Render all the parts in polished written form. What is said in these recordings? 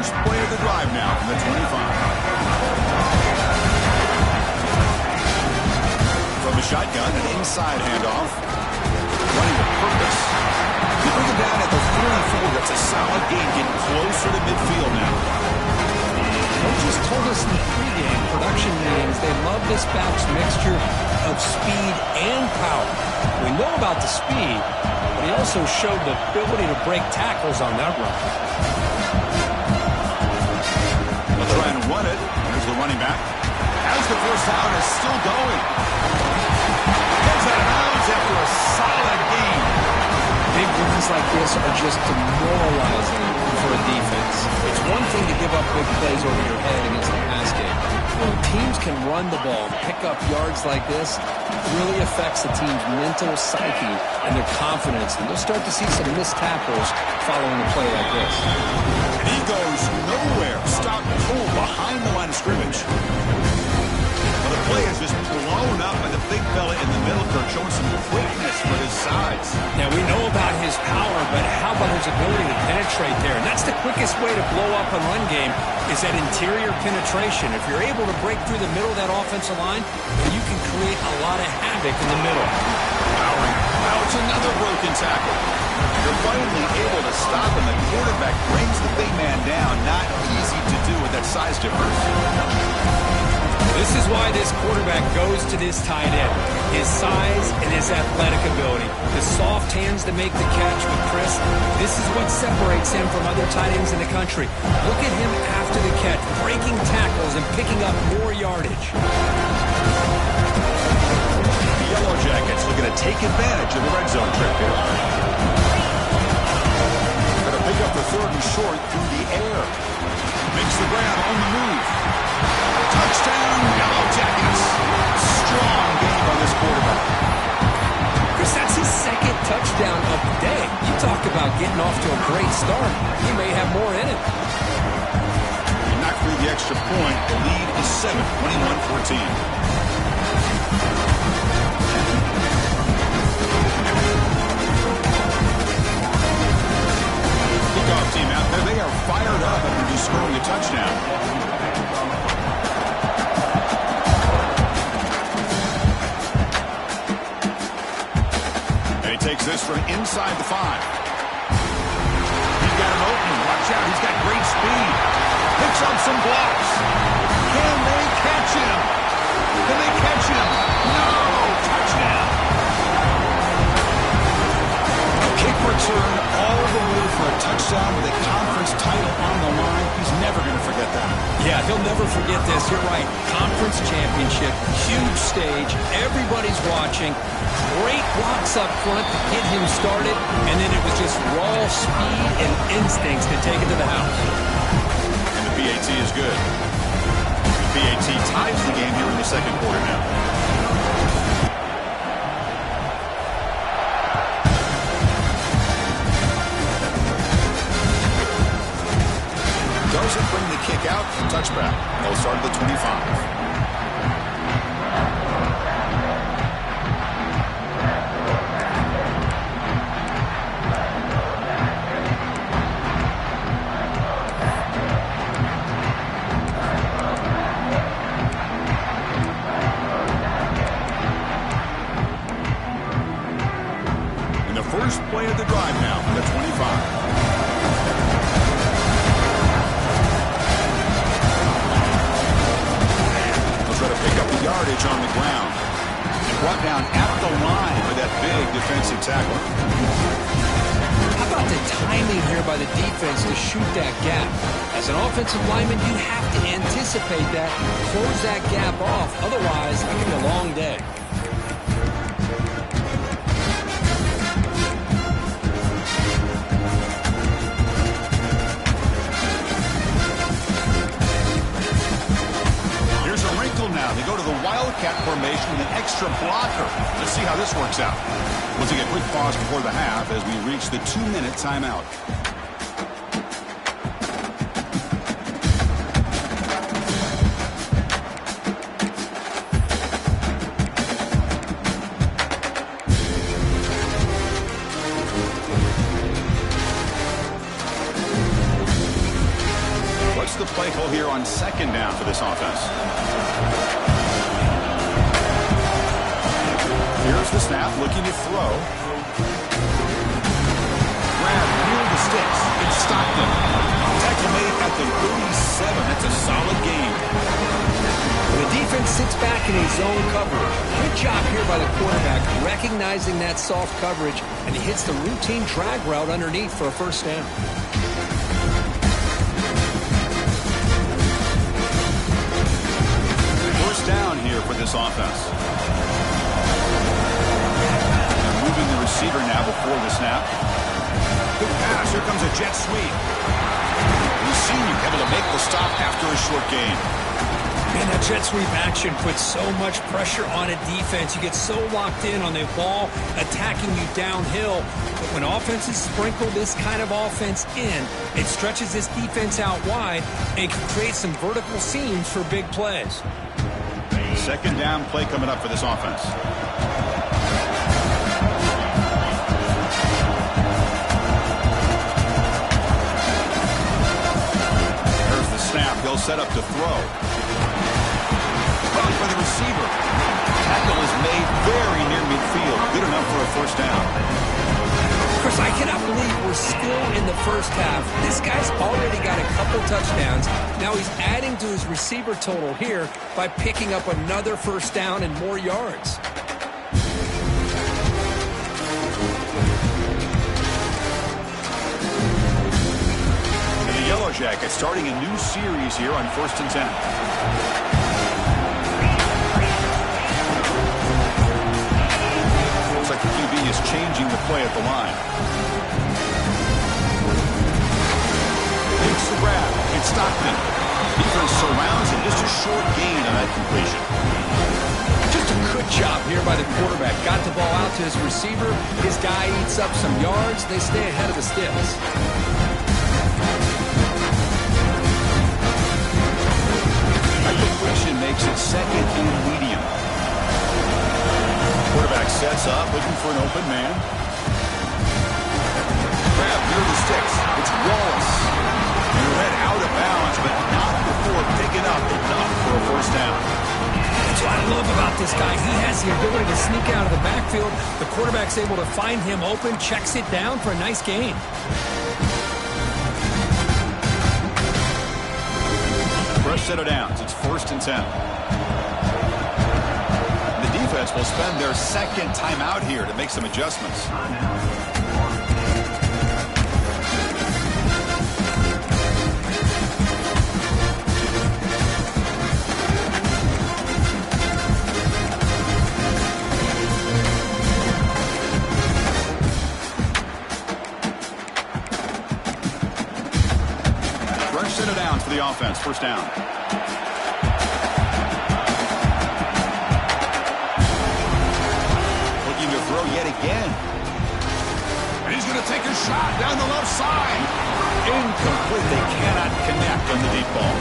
first play of the drive now from the 25. From the shotgun, an inside handoff. Running with purpose. They bring him down at the 44. That's a solid gain, getting closer to midfield now. Coaches told us in the pregame, production meetings, they love this back's mixture of speed and power. We know about the speed, but he also showed the ability to break tackles on that run. They'll try and run it. Here's the running back. As the first down is still going. Gets out of bounds after a solid gain. Big runs like this are just demoralizing for a defense. It's one thing to give up big plays over your head against the pass game. When teams can run the ball and pick up yards like this, it really affects the team's mental psyche and their confidence. And you'll start to see some missed tackles following a play like this. And he goes nowhere. Stop pulled behind the line of scrimmage. Well, the play is just blown up by the big fella in the middle, showing some quickness for his size. Now, we know about his power, but how about his ability to penetrate there? And that's the quickest way to blow up a run game is that interior penetration. If you're able to break through the middle of that offensive line, you can create a lot of havoc in the middle. Powering out another broken tackle. They're finally able to stop him. The quarterback brings the big man down. Not easy to do with that size difference. This is why this quarterback goes to this tight end. His size and his athletic ability. The soft hands to make the catch with Chris. This is what separates him from other tight ends in the country. Look at him after the catch, breaking tackles and picking up more yardage. The Yellow Jackets looking to take advantage of the red zone trip here. Going to pick up the third and short through the air. Makes the grab on the move. Touchdown, Yellow Jackets. Strong game by this quarterback. Chris, that's his second touchdown of the day. You talk about getting off to a great start. He may have more in it. He knocked through the extra point. The lead is 7, 21-14. Kickoff team out there. They are fired up after just scoring a touchdown. Takes this from inside the 5. He's got him open. Watch out. He's got great speed. Picks up some blocks. Can they catch him? Can they catch him? No. Touchdown. A kick return all the way for a touchdown with a conference title on the line. He's never going to forget that. Yeah, he'll never forget this. You're right. Conference championship. Huge stage. Everybody's watching. Great blocks up front to get him started, and then it was just raw speed and instincts to take it to the house. And the PAT is good. The PAT ties the game here in the second quarter now. Doesn't bring the kick out. Touchback. They'll start at the 25. First play of the drive now from the 25. They'll try to pick up the yardage on the ground. And brought down at the line with that big defensive tackle. How about the timing here by the defense to shoot that gap? As an offensive lineman, you have to anticipate that, close that gap off. Otherwise, it can be a long day. Now they go to the Wildcat formation with an extra blocker. Let's see how this works out. We'll take a quick pause before the half as we reach the 2-minute timeout. play call here on second down for this offense. Here's the snap, looking to throw. Grab near the sticks. It's Stockton. Tackle made at the 37. That's a solid gain. The defense sits back in a zone coverage. Good job here by the quarterback, recognizing that soft coverage, and he hits the routine drag route underneath for a first down. First down here for this offense. They're moving the receiver now before the snap. Good pass. Here comes a jet sweep. The senior able to make the stop after a short gain. Man, that jet sweep action puts so much pressure on a defense. You get so locked in on the ball attacking you downhill. But when offenses sprinkle this kind of offense in, it stretches this defense out wide and can create some vertical seams for big plays. Second down play coming up for this offense. There's the snap. He'll set up to throw. By the receiver. Tackle is made very near midfield. Good enough for a first down. Chris, I cannot believe we're still in the first half. This guy's already got a couple touchdowns. Now he's adding to his receiver total here by picking up another first down and more yards. The Yellow Jackets starting a new series here on 1st and 10. Looks like the QB is changing the play at the line. Makes the grab. It's Stockton. Defense surrounds him. Just a short gain on that completion. Just a good job here by the quarterback. Got the ball out to his receiver. His guy eats up some yards. They stay ahead of the sticks. That completion makes it second and medium. Quarterback sets up, looking for an open man. Grab near the sticks. It's Wallace. And read out of bounds, but not before picking up enough for a first down. That's what I love about this guy. He has the ability to sneak out of the backfield. The quarterback's able to find him open, checks it down for a nice gain. Fresh set of downs. It's 1st and 10. The defense will spend their second timeout here to make some adjustments. Fresh set of downs for the offense. First down. Throw yet again. And he's going to take a shot down the left side. Incomplete. They cannot connect on the deep ball.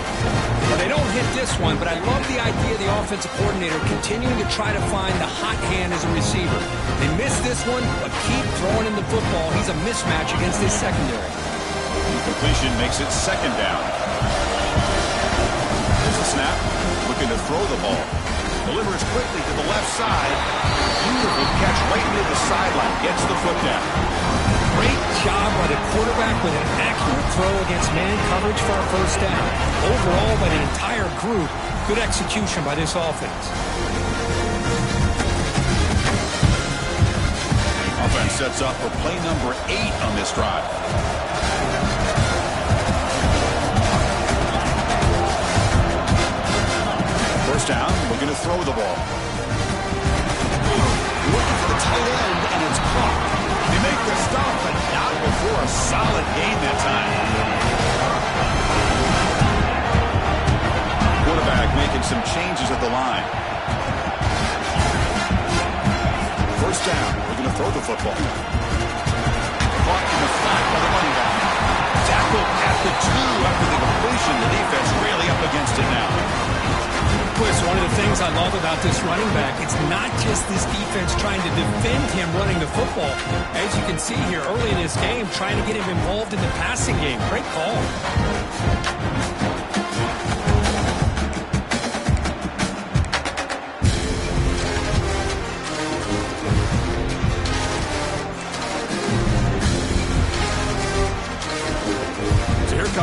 Well, they don't hit this one, but I love the idea of the offensive coordinator continuing to try to find the hot hand as a receiver. They missed this one, but keep throwing him the football. He's a mismatch against his secondary. Incompletion makes it second down. There's a snap. Looking to throw the ball. Delivers quickly to the left side. Beautiful catch right near the sideline. Gets the foot down. Great job by the quarterback with an accurate throw against man coverage for a first down. Overall, by the entire group, good execution by this offense. Offense sets up for play number 8 on this drive. First down, looking to throw the ball. Looking for the tight end, and it's caught. They make the stop, but not before a solid gain that time. Quarterback making some changes at the line. First down, looking to throw the football. Caught in the flat by the running back. Tackled at the 2 after the completion. The defense really up against it now. Chris, one of the things I love about this running back, it's not just this defense trying to defend him running the football. As you can see here early in this game, trying to get him involved in the passing game. Great call.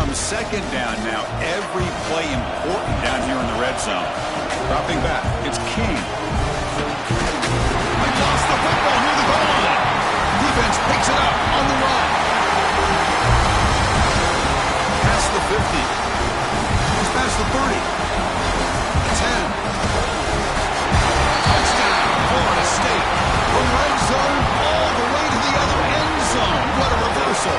becomes second down now. Every play important down here in the red zone. Dropping back, it's King. They lost the football near the goal line. Defense picks it up on the run. Past the 50. He's past the 30. 10. Touchdown, Florida State. From red zone all the way to the other end zone. What a reversal.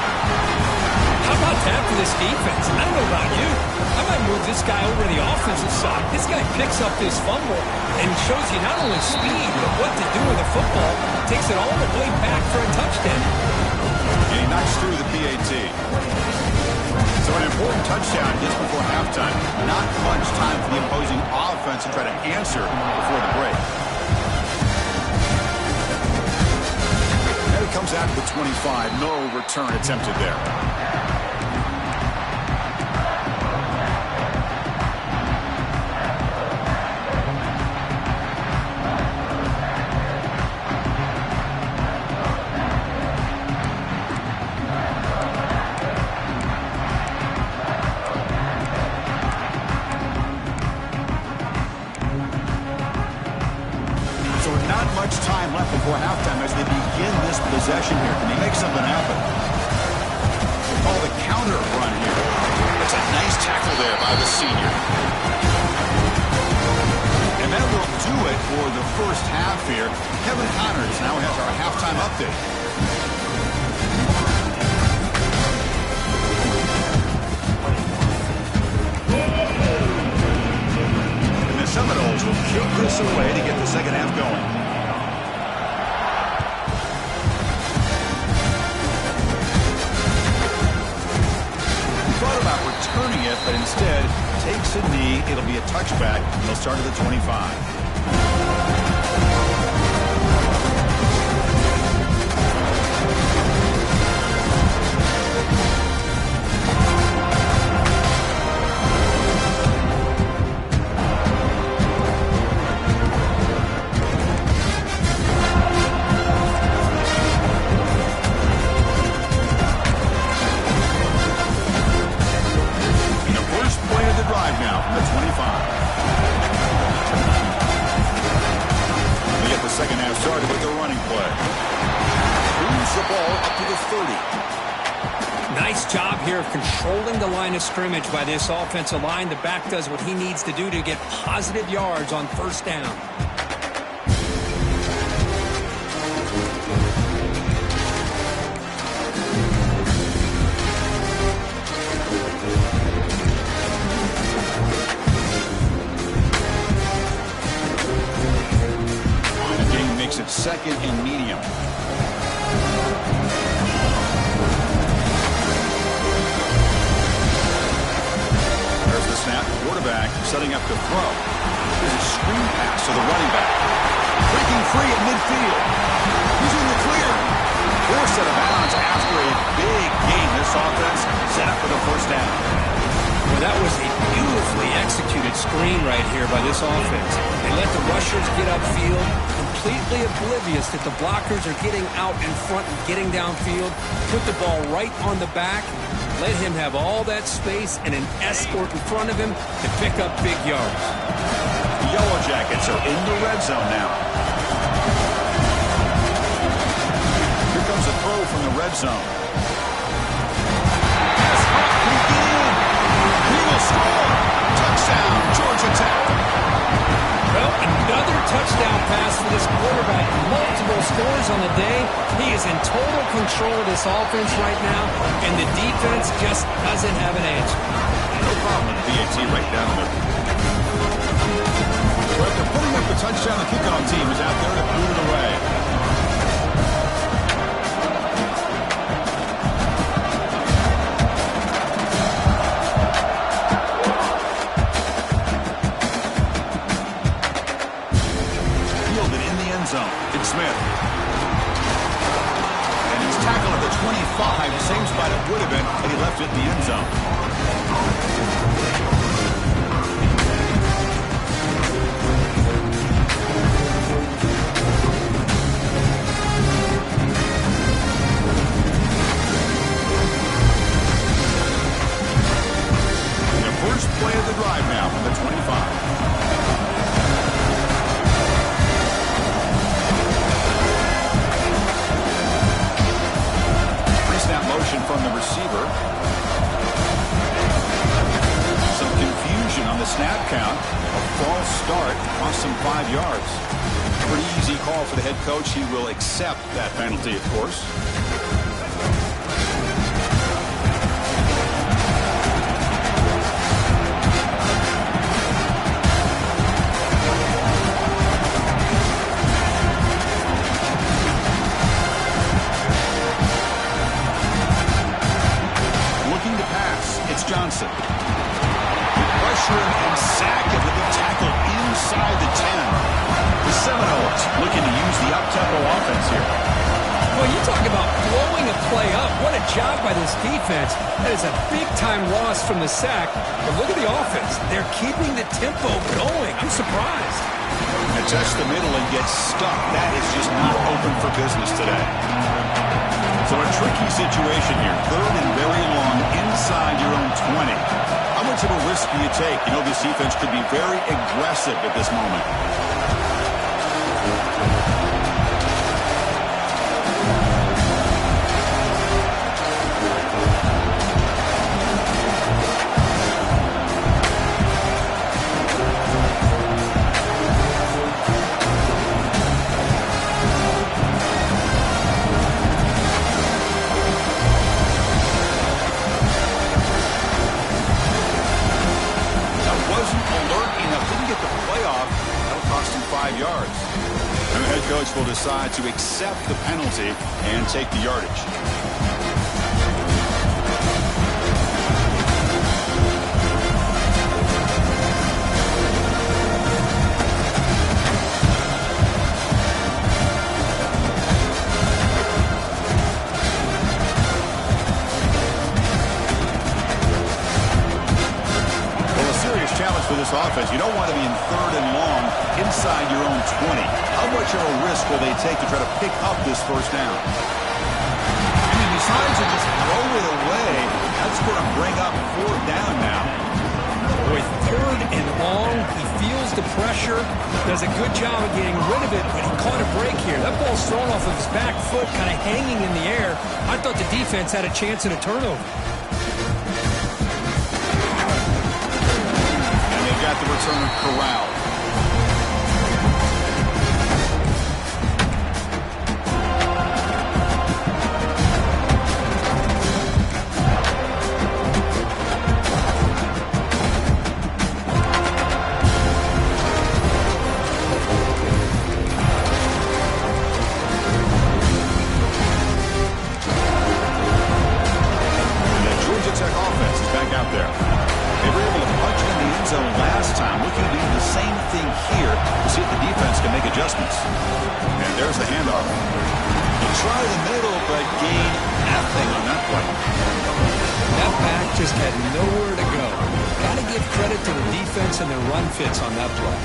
How about that for this defense? I don't know about you. I might move this guy over to the offensive side. This guy picks up this fumble and shows you not only speed, but what to do with the football. Takes it all the way back for a touchdown. And he knocks through the PAT. So an important touchdown just before halftime. Not much time for the opposing offense to try to answer before the break. And it comes out to the 25. No return attempted there. Time left before halftime as they begin this possession here. Can they make something happen? They call the counter run here. It's a nice tackle there by the senior. And that will do it for the first half here. Kevin Connors now has our halftime update. And the Seminoles will kick this away to get the second half going. About returning it, but instead takes a knee. It'll be a touchback, and they'll start at the 25. Second half started with the running play. Moves the ball up to the 30. Nice job here of controlling the line of scrimmage by this offensive line. The back does what he needs to do to get positive yards on first down. Second and medium. There's the snap. Quarterback setting up to throw. There's a screen pass to the running back. Breaking free at midfield. He's in the clear. Forced out of bounds after a big gain. This offense set up for the first down. Well, that was a beautifully executed screen right here by this offense. They let the rushers get upfield, completely oblivious that the blockers are getting out in front and getting downfield. Put the ball right on the back, let him have all that space and an escort in front of him to pick up big yards. The Yellow Jackets are in the red zone now. Here comes a throw from the red zone. Score! Touchdown, Georgia Tech. Well, another touchdown pass for this quarterback. Multiple scores on the day. He is in total control of this offense right now, and the defense just doesn't have an answer. No problem with the PAT right down the middle. But they're putting up the touchdown. The kickoff team is out there to boot it away. It's Smith. And he's tackled at the 25, same spot it would have been had he left it in the end zone. from the receiver. Some confusion on the snap count. A false start cost him 5 yards. Pretty easy call for the head coach. He will accept that penalty, of course. Johnson. Pressure him and sack him with a tackle inside the 10. The Seminoles looking to use the up-tempo offense here. Well, you talk about blowing a play up. What a job by this defense. That is a big-time loss from the sack. But look at the offense. They're keeping the tempo going. I'm surprised. And touch the middle and get stuck. That is just not open for business today. So a tricky situation here. 3rd and very long inside your own 20. How much of a risk do you take? You know, this defense could be very aggressive at this moment. Will decide to accept the penalty and take the yardage. Well, a serious challenge for this offense. You don't want to be in 3rd and long inside your own 20. How much of a risk will they take to try to pick up this first down? And he decides to just throw it away. That's going to bring up 4th down now. With 3rd and long, he feels the pressure, does a good job of getting rid of it, but he caught a break here. That ball's thrown off of his back foot, kind of hanging in the air. I thought the defense had a chance at a turnover. And they've got the returner corralled. And their run fits on that play.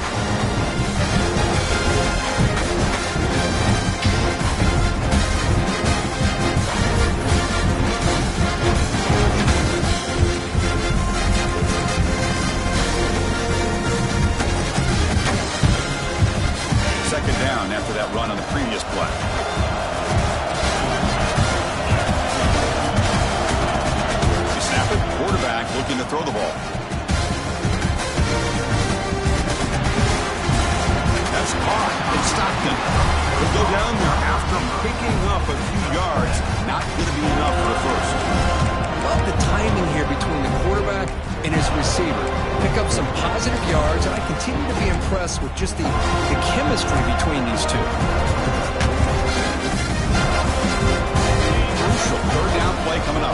Second down after that run on the previous play. You snap it, quarterback looking to throw the ball. That's caught. It's Stockton. He'll go down there after picking up a few yards. Not going to be enough for the first. Love the timing here between the quarterback and his receiver. Pick up some positive yards, and I continue to be impressed with just the chemistry between these two. Crucial 3rd down play coming up.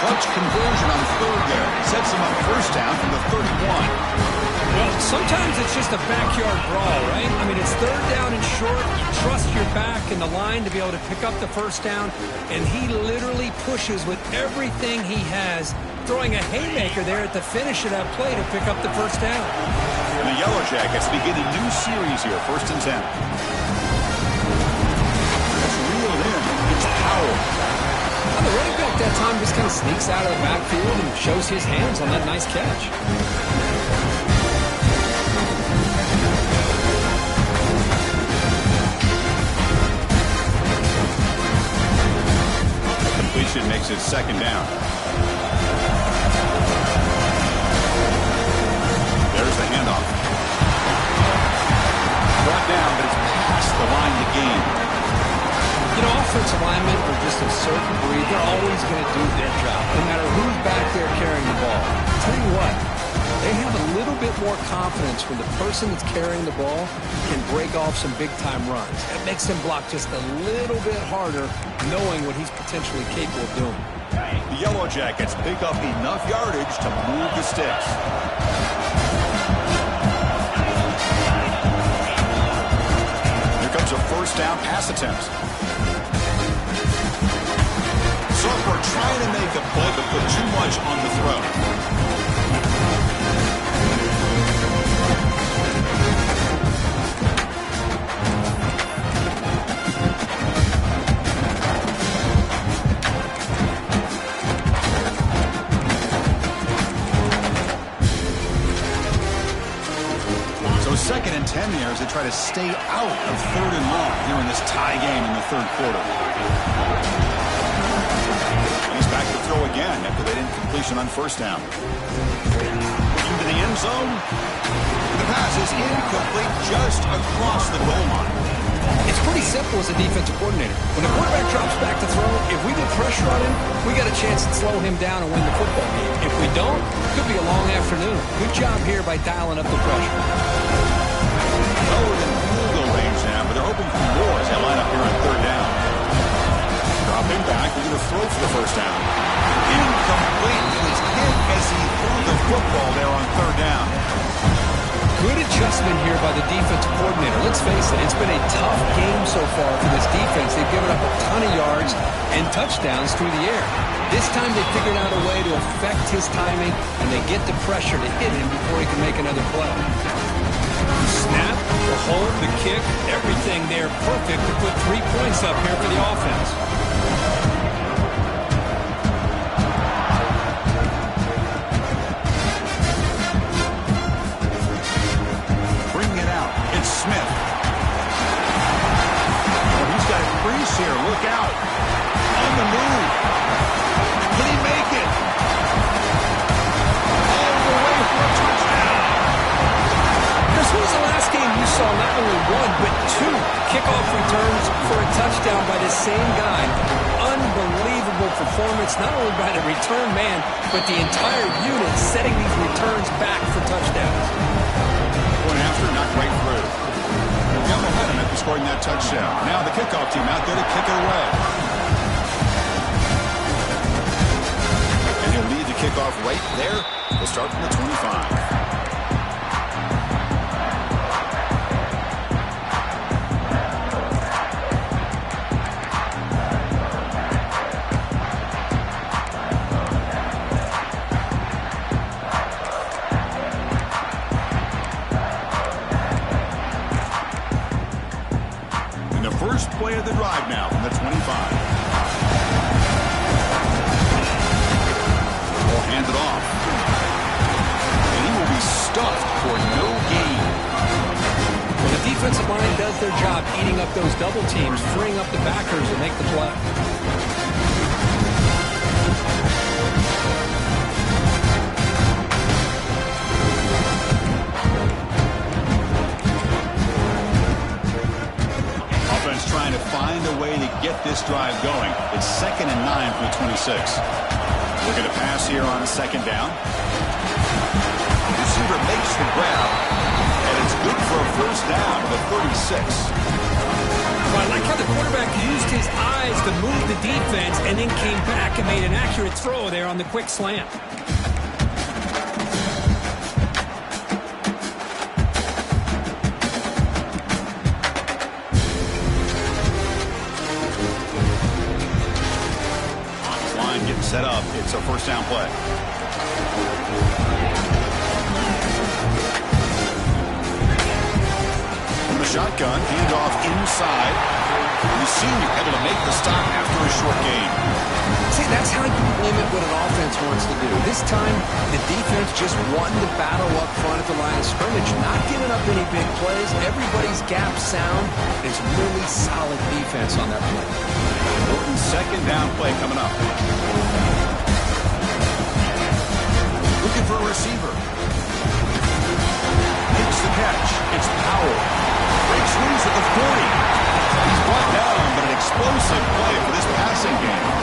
Clutch conversion on 3rd there. Sets him up 1st down from the 31. Well, sometimes it's just a backyard brawl, right? I mean, it's 3rd down and short. You trust your back and the line to be able to pick up the 1st down, and he literally pushes with everything he has, throwing a haymaker there at the finish of that play to pick up the 1st down. And the Yellow Jackets begin a new series here, 1st and 10. That's reeled in. It's Powell. The running back quarterback that time just kind of sneaks out of the backfield and shows his hands on that nice catch. Completion makes it second down. There's the handoff. Brought down, but it's past the line to gain. You know, offensive linemen are just a certain breed. They're always going to do their job, no matter who's back there carrying the ball. I'll tell you what, they have a little bit more confidence when the person that's carrying the ball can break off some big-time runs. That makes him block just a little bit harder, knowing what he's potentially capable of doing. The Yellow Jackets pick up enough yardage to move the sticks. Here comes a first down pass attempt. We're trying to make a play, but put too much on the throw. So 2nd and 10 here as they try to stay out of 3rd and long here in this tie game in the 3rd quarter. Back to throw again after they didn't completion on first down. Into the end zone. The pass is incomplete just across the goal line. It's pretty simple as a defensive coordinator. When the quarterback drops back to throw, if we get pressure on him, we got a chance to slow him down and win the football game. If we don't, it could be a long afternoon. Good job here by dialing up the pressure. Lower than field goal range now, but they're hoping for more as they line up here on 3rd down. Dropping back, we're going to throw for the first down. Incomplete. It was hit as he threw the football there on 3rd down. Good adjustment here by the defensive coordinator. Let's face it, it's been a tough game so far for this defense. They've given up a ton of yards and touchdowns through the air. This time they figured out a way to affect his timing, and they get the pressure to hit him before he can make another play. The snap, the hold, the kick, everything there perfect to put 3 points up here for the offense. Smith. Oh, he's got a crease here. Look out. On the move. Can he make it? All the way for a touchdown. Chris, when was the last game you saw not only 1, but 2 kickoff returns for a touchdown by the same guy? Unbelievable performance, not only by the return man, but the entire unit setting these returns back for touchdowns. Going after, not great through. Got momentum after scoring that touchdown. Now the kickoff team out there to kick it away. And he'll lead the kickoff right there. We'll start from the 25. First play of the drive now from the 25. Will hand it off. And he will be stuffed for no gain. Well, the defensive line does their job eating up those double teams, freeing up the backers to make the play. Trying to find a way to get this drive going. It's 2nd and 9 from the 26. Looking to pass here on 2nd down. The receiver makes the grab, and it's good for a first down to the 36. Well, I like how the quarterback used his eyes to move the defense and then came back and made an accurate throw there on the quick slant. Set up. It's a first down play. From the shotgun, handoff inside. The senior able to make the stop after a short gain. See, that's how wants to do. This time, the defense just won the battle up front at the line of scrimmage, not giving up any big plays. Everybody's gap sound. It's really solid defense on that play. Important second down play coming up. Looking for a receiver. Makes the catch. It's Powell. Breaks loose at the 40. He's brought down, but an explosive play for this passing game.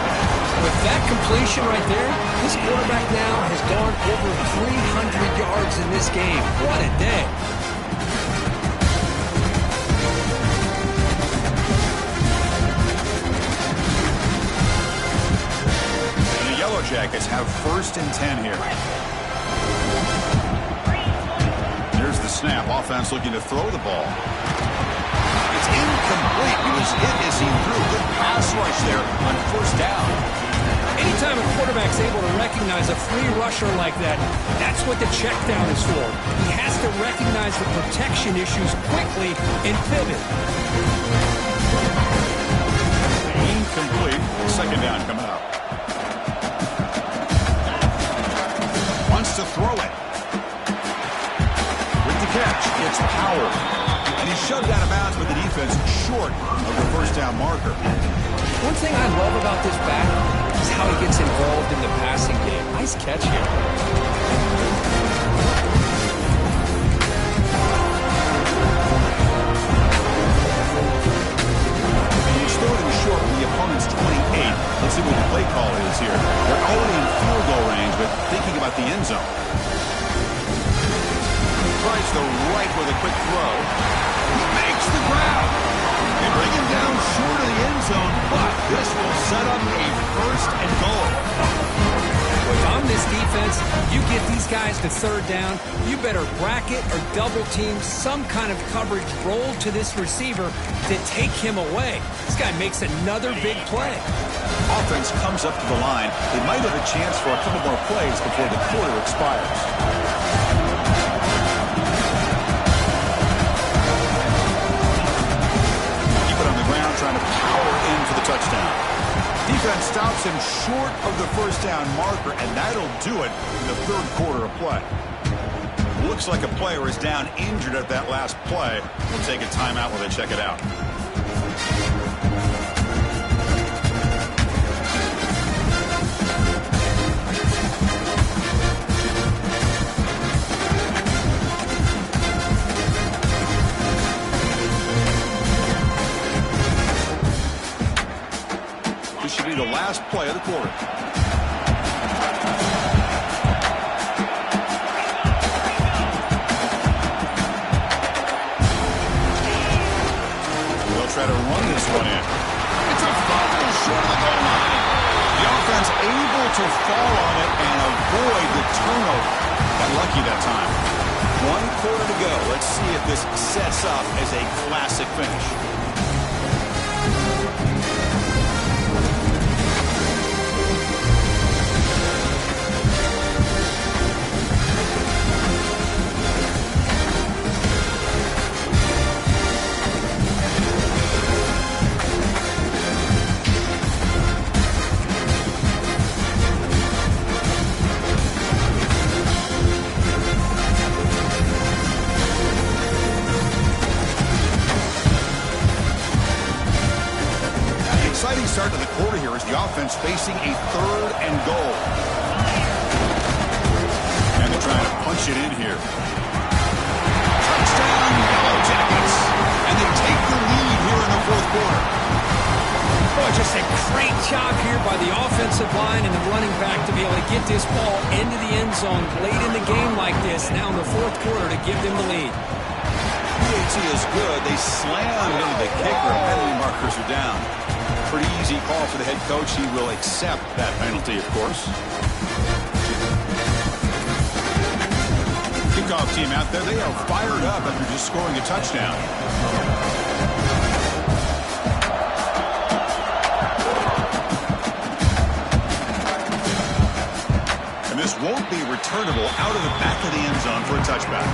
With that completion right there, this quarterback now has gone over 300 yards in this game. What a day. And the Yellow Jackets have 1st and 10 here. There's the snap. Offense looking to throw the ball. It's incomplete. He was hit as he threw. Good pass rush there on 1st down. Anytime a quarterback's able to recognize a free rusher like that, that's what the check down is for. He has to recognize the protection issues quickly and pivot. Incomplete. Second down coming up. Wants to throw it. With the catch, it's Powell. And he's shoved out of bounds with the defense short of the 1st down marker. One thing I love about this back is how he gets involved in the passing game. Nice catch here. He's throwing it short from the opponent's 28. Let's see what the play call is here. They're already in field goal range, but thinking about the end zone. Tries the right with a quick throw. He makes the grab. They bring him down short of the end zone, but this will set up a 1st and goal. If I'm this defense, you get these guys to 3rd down, you better bracket or double team some kind of coverage roll to this receiver to take him away. This guy makes another big play. Offense comes up to the line. They might have a chance for a couple more plays before the quarter expires. Trying to power in for the touchdown. Defense stops him short of the 1st down marker, and that'll do it in the 3rd quarter of play. Looks like a player is down injured at that last play. We'll take a timeout while they check it out. Should be the last play of the quarter. They'll try to run this one in. It's a fumble short of the goal line. The offense able to fall on it and avoid the turnover. Got lucky that time. 1 quarter to go. Let's see if this sets up as a classic finish. Start to the quarter here as the offense facing a 3rd and goal. And they're trying to punch it in here. Touchdown, Yellow Jackets. And they take the lead here in the 4th quarter. Oh, just a great job here by the offensive line and the running back to be able to get this ball into the end zone late in the game like this, now in the 4th quarter to give them the lead. PAT is good. They slammed into the kicker. Penalty markers are down. Pretty easy call for the head coach. He will accept that penalty, of course. Kickoff team out there, they are fired up after just scoring a touchdown. And this won't be returnable out of the back of the end zone for a touchback.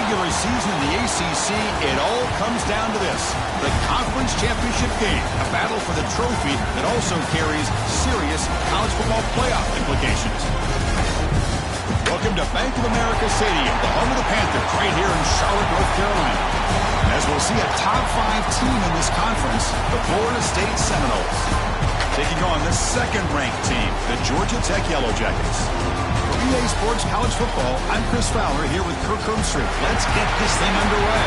regular season in the ACC, it all comes down to this: the conference championship game, a battle for the trophy that also carries serious college football playoff implications. Welcome to Bank of America Stadium, the home of the Panthers, right here in Charlotte, North Carolina. As we'll see a top 5 team in this conference, the Florida State Seminoles, taking on the second-ranked team, the Georgia Tech Yellow Jackets. For EA Sports College Football, I'm Chris Fowler here with Kirk Herbstreit. Let's get this thing underway.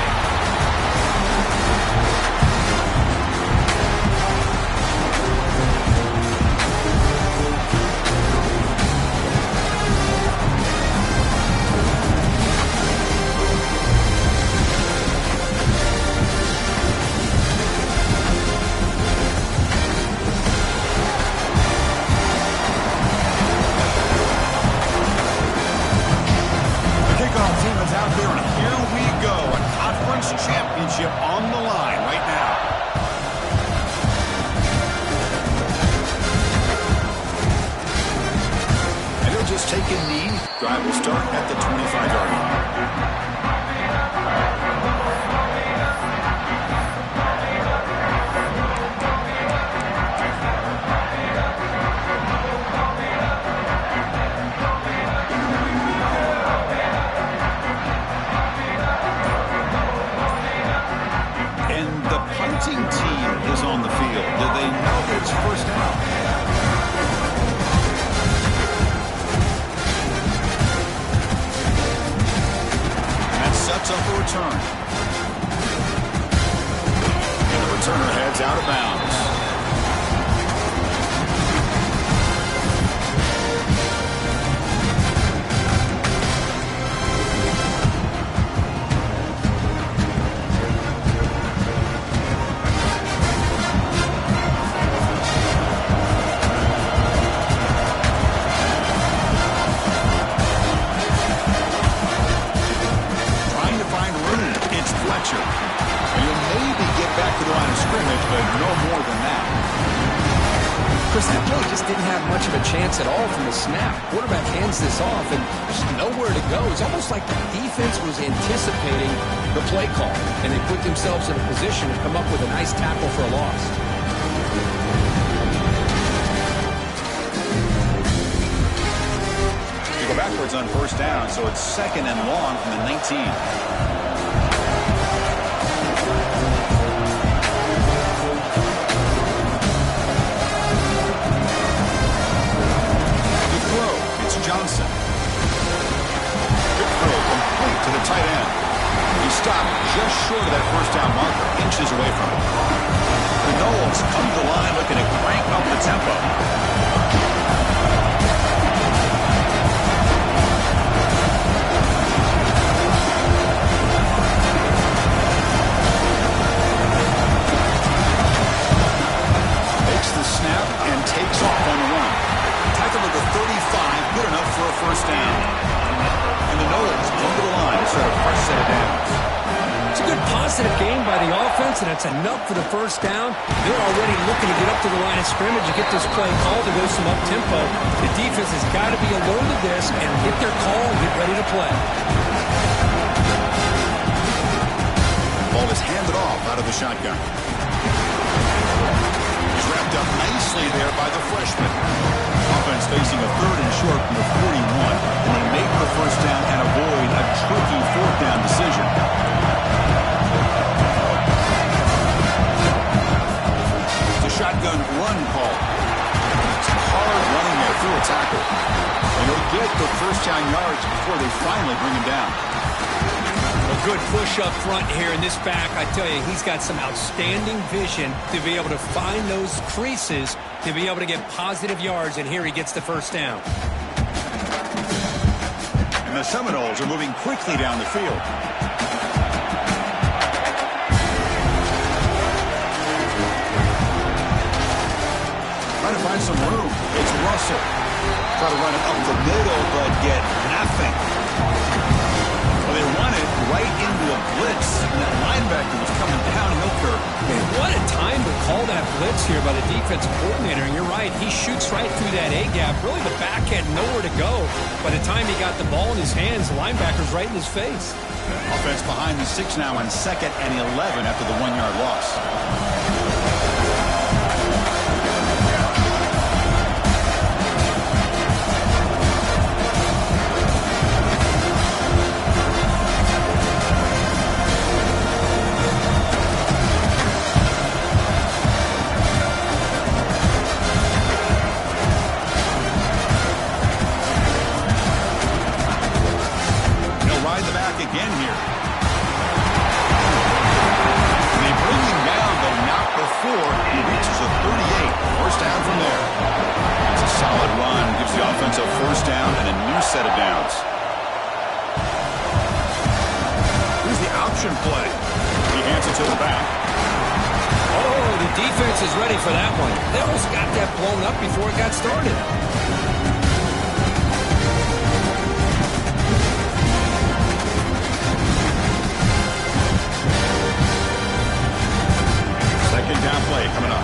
On the line right now. And he'll just take a knee. Drive will start at the 25-yard line. Team is on the field. Do they know that it's first down? That sets up a return. And the returner heads out of bounds. You'll maybe get back to the line of scrimmage, but no more than that. Chris, that play just didn't have much of a chance at all from the snap. Quarterback hands this off, and there's nowhere to go. It's almost like the defense was anticipating the play call, and they put themselves in a position to come up with a nice tackle for a loss. You go backwards on first down, so it's second and long from the 19. Johnson. Good throw, complete to the tight end. He stopped just short of that first down marker, inches away from it. The Noles come to the line looking to crank up the tempo. Makes the snap and takes off on the run. Tackle at the 35, good enough for a first down. And the Noles come to the line to start a fresh set of downs. It's a good positive game by the offense, and it's enough for the first down. They're already looking to get up to the line of scrimmage and get this play called to go some up-tempo. The defense has got to be alert of this and get their call and get ready to play. Ball is handed off out of the shotgun. He's wrapped up nicely there by the freshman. Offense facing a third and short from the 41, and they make the first down and avoid a tricky fourth down decision. It's a shotgun run call. It's hard running there through a tackle. And they'll get the first down yards before they finally bring him down. A good push up front here in this back. I tell you, he's got some outstanding vision to be able to find those creases, to be able to get positive yards, and here he gets the first down. And the Seminoles are moving quickly down the field. Trying to find some room. It's Russell. Try to run it up the middle, but get nothing. Well, they run it right into a blitz, and that linebacker was coming down milker. What a time to call that blitz here by the defensive coordinator. And you're right, he shoots right through that A-gap. Really, the back had nowhere to go. By the time he got the ball in his hands, the linebacker's right in his face. Offense behind the 6 now on 2nd and 11 after the 1-yard loss. Again here. And they bring him down, but not before he reaches a 38. First down from there. It's a solid run. Gives the offense a first down and a new set of downs. Here's the option play. He hands it to the back. Oh, the defense is ready for that one. They almost got that blown up before it got started. Second down play coming up.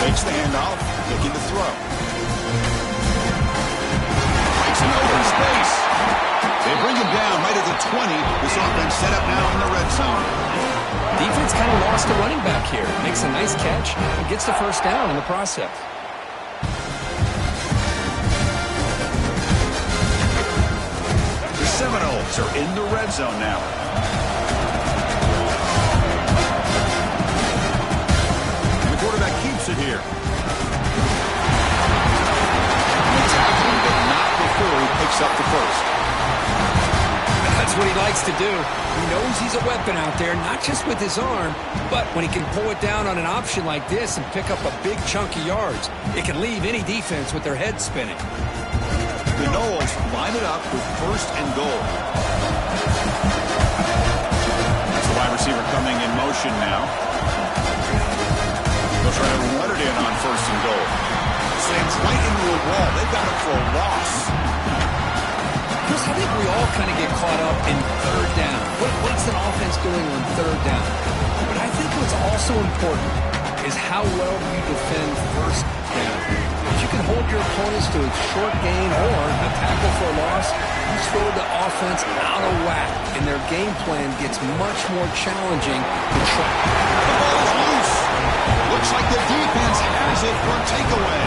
Takes the handoff, looking to throw. Breaks an open space. They bring him down right at the 20. This offense set up now in the red zone. Defense kind of lost a running back here. Makes a nice catch and gets the first down in the process. The Seminoles are in the red zone now. And the quarterback keeps it here. Tackling, but not before he picks up the first. That's what he likes to do. He knows he's a weapon out there, not just with his arm, but when he can pull it down on an option like this and pick up a big chunk of yards, it can leave any defense with their head spinning. The Noles line it up with first and goal. That's the wide receiver coming in motion now. They'll try to run it in on first and goal. Slams right into a wall. They've got it for a loss. Chris, I think we all kind of get caught up in third down. What's an offense doing on third down? But I think what's also important is how well you defend first down. If you can hold your opponents to a short gain or a tackle for a loss, you throw the offense out of whack, and their game plan gets much more challenging to track. The ball is loose. Looks like the defense has it for a takeaway.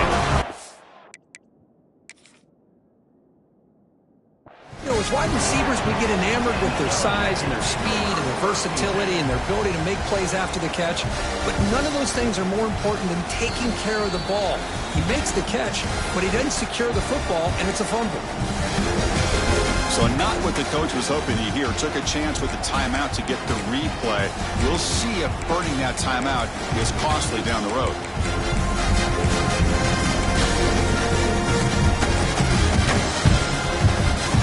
You know, as wide receivers, we get enamored with their size and their speed and their versatility and their ability to make plays after the catch. But none of those things are more important than taking care of the ball. He makes the catch, but he doesn't secure the football, and it's a fumble. So not what the coach was hoping to hear. Took a chance with the timeout to get the replay. We'll see if burning that timeout is costly down the road.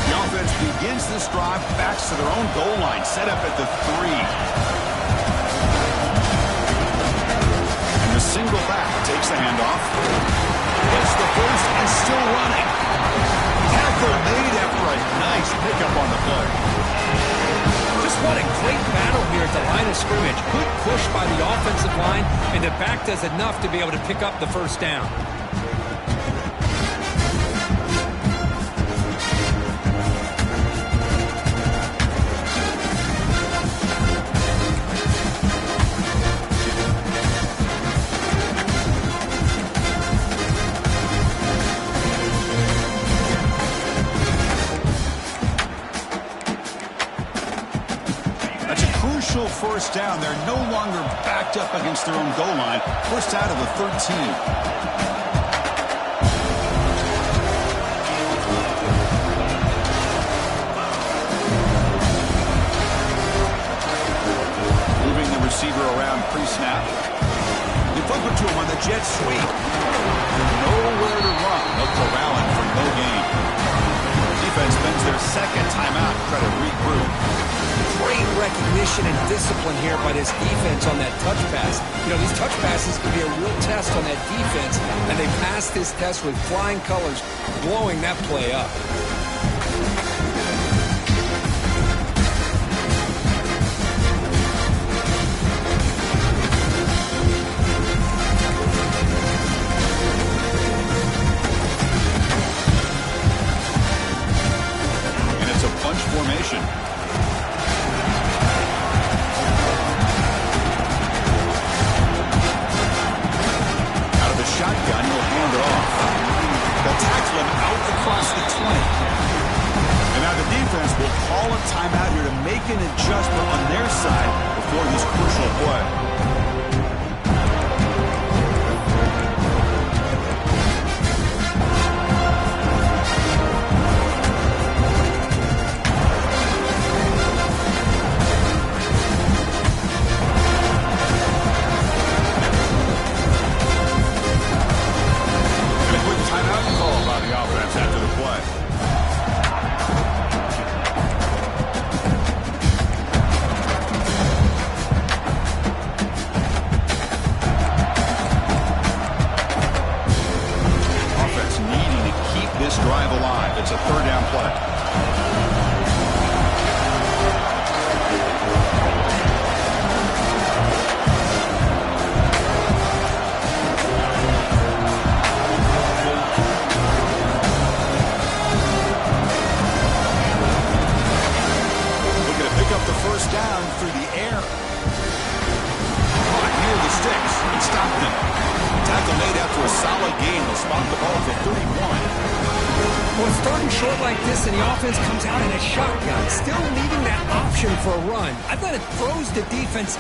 The offense begins this drive, backs to their own goal line, set up at the 3. And the single back takes the handoff. Gets the first and still running. Tackle made after a nice pickup on the play. Just what a great battle here at the line of scrimmage. Good push by the offensive line, and the back does enough to be able to pick up the first down. First down. They're no longer backed up against their own goal line. First out of the 13. Moving the receiver around pre-snap. They flip it to him on the jet sweep. Nowhere to run. They'll corral him for no gain. Defense spends their second timeout to try to regroup. recognition and discipline here by this defense on that touch pass. You know, these touch passes can be a real test on that defense, and they passed this test with flying colors, blowing that play up. Formation. Out of the shotgun, he'll hand it off. They'll tackle him out across the 20. And now the defense will call a timeout here to make an adjustment on their side before this crucial play. Drive alive. It's a third down play. Looking to pick up the first down through the air. Caught near the sticks and stopped them. Tackle made after a solid gain. They'll spot the ball for 31. Well, starting short like this and the offense comes out in a shotgun, still needing that option for a run. I thought it throws the defense